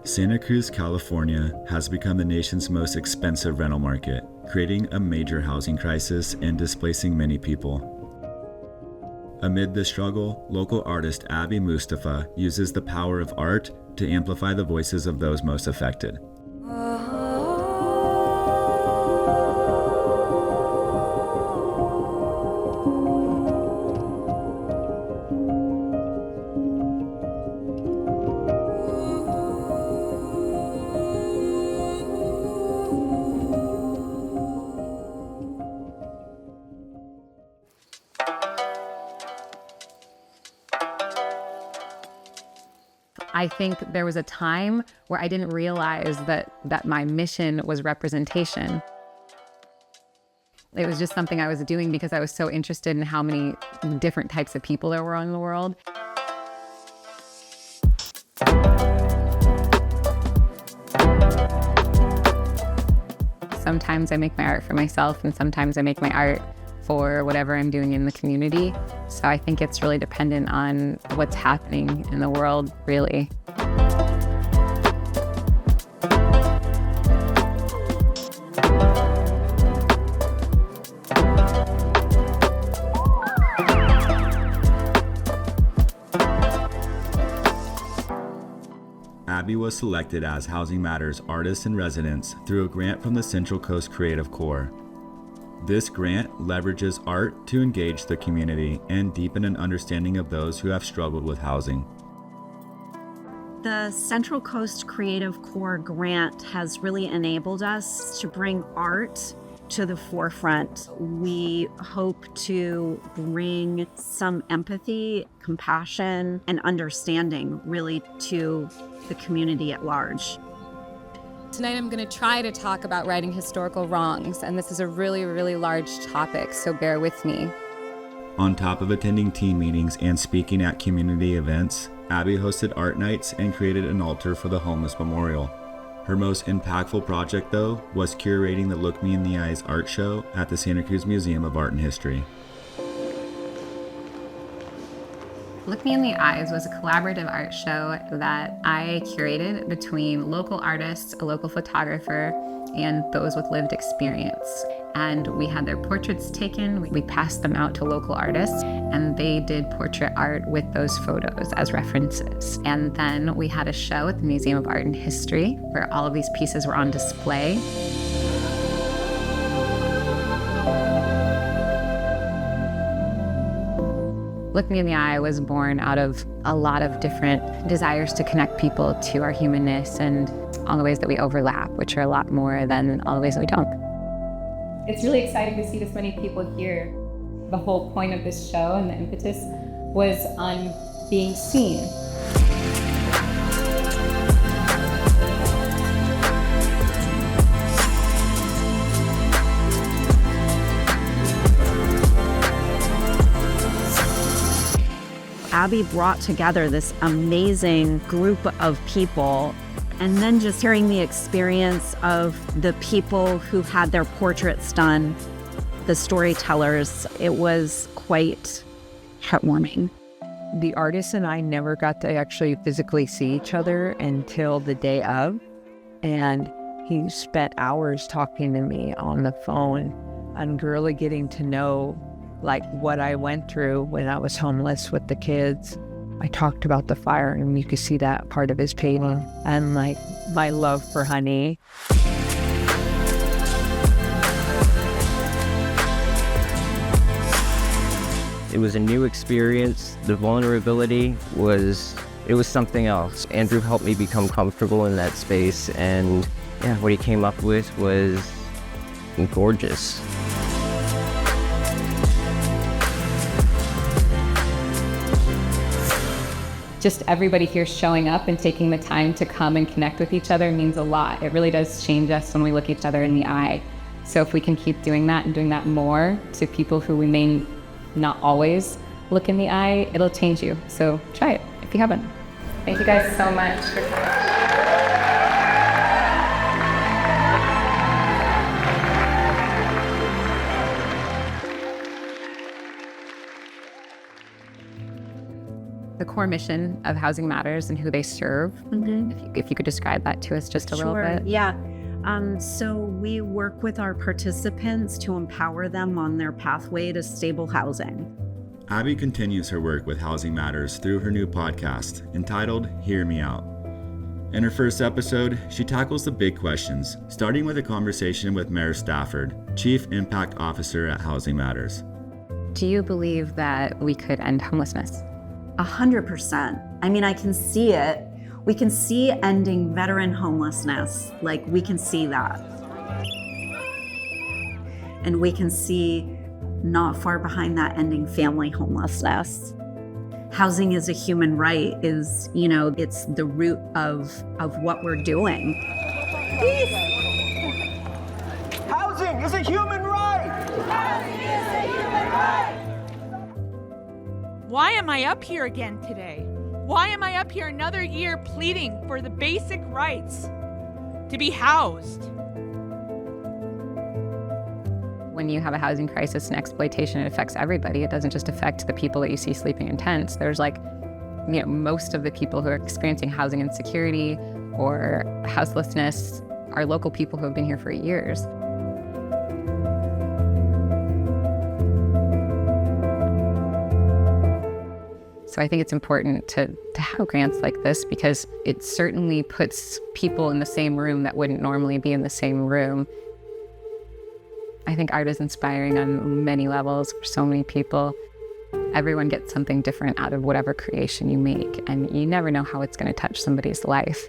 Santa Cruz, California has become the nation's most expensive rental market, creating a major housing crisis and displacing many people. Amid this struggle, local artist Abby Mustafa uses the power of art to amplify the voices of those most affected. I think there was a time where I didn't realize that my mission was representation. It was just something I was doing because I was so interested in how many different types of people there were in the world. Sometimes I make my art for myself, and sometimes I make my art for whatever I'm doing in the community. So I think it's really dependent on what's happening in the world, really. Abby was selected as Housing Matters Artist in Residence through a grant from the Central Coast Creative Corps. This grant leverages art to engage the community and deepen an understanding of those who have struggled with housing. The Central Coast Creative Corps grant has really enabled us to bring art to the forefront. We hope to bring some empathy, compassion, and understanding really to the community at large. Tonight I'm going to try to talk about righting historical wrongs, and this is a really, really large topic, so bear with me. On top of attending team meetings and speaking at community events, Abby hosted art nights and created an altar for the Homeless Memorial. Her most impactful project, though, was curating the Look Me in the Eyes art show at the Santa Cruz Museum of Art and History. Look Me in the Eyes was a collaborative art show that I curated between local artists, a local photographer, and those with lived experience. And we had their portraits taken, we passed them out to local artists, and they did portrait art with those photos as references. And then we had a show at the Museum of Art and History where all of these pieces were on display. Look Me in the Eye was born out of a lot of different desires to connect people to our humanness and all the ways that we overlap, which are a lot more than all the ways that we don't. It's really exciting to see this many people here. The whole point of this show and the impetus was on being seen. Abby brought together this amazing group of people, and then just hearing the experience of the people who had their portraits done, the storytellers, it was quite heartwarming. The artist and I never got to actually physically see each other until the day of, and he spent hours talking to me on the phone and really getting to know like what I went through when I was homeless with the kids. I talked about the fire, and you could see that part of his painting, and like my love for honey. It was a new experience. The vulnerability was something else. Andrew helped me become comfortable in that space, and yeah, what he came up with was gorgeous. Just everybody here showing up and taking the time to come and connect with each other means a lot. It really does change us when we look each other in the eye. So if we can keep doing that and doing that more to people who we may not always look in the eye, it'll change you. So try it if you haven't. Thank you guys so much for coming. the core mission of Housing Matters and who they serve. If you could describe that to us just a little bit. Yeah. So we work with our participants to empower them on their pathway to stable housing. Abby continues her work with Housing Matters through her new podcast entitled Hear Me Out. In her first episode, she tackles the big questions, starting with a conversation with Mayor Stafford, Chief Impact Officer at Housing Matters. Do you believe that we could end homelessness? 100%. I mean, I can see it. We can see ending veteran homelessness. Like, we can see that. And we can see not far behind that ending family homelessness. Housing is a human right is, it's the root of what we're doing. Housing is a human right! Housing is a human right! Why am I up here again today? Why am I up here another year pleading for the basic rights to be housed? When you have a housing crisis and exploitation, it affects everybody. It doesn't just affect the people that you see sleeping in tents. There's most of the people who are experiencing housing insecurity or houselessness are local people who have been here for years. So I think it's important to have grants like this because it certainly puts people in the same room that wouldn't normally be in the same room. I think art is inspiring on many levels for so many people. Everyone gets something different out of whatever creation you make, and you never know how it's going to touch somebody's life.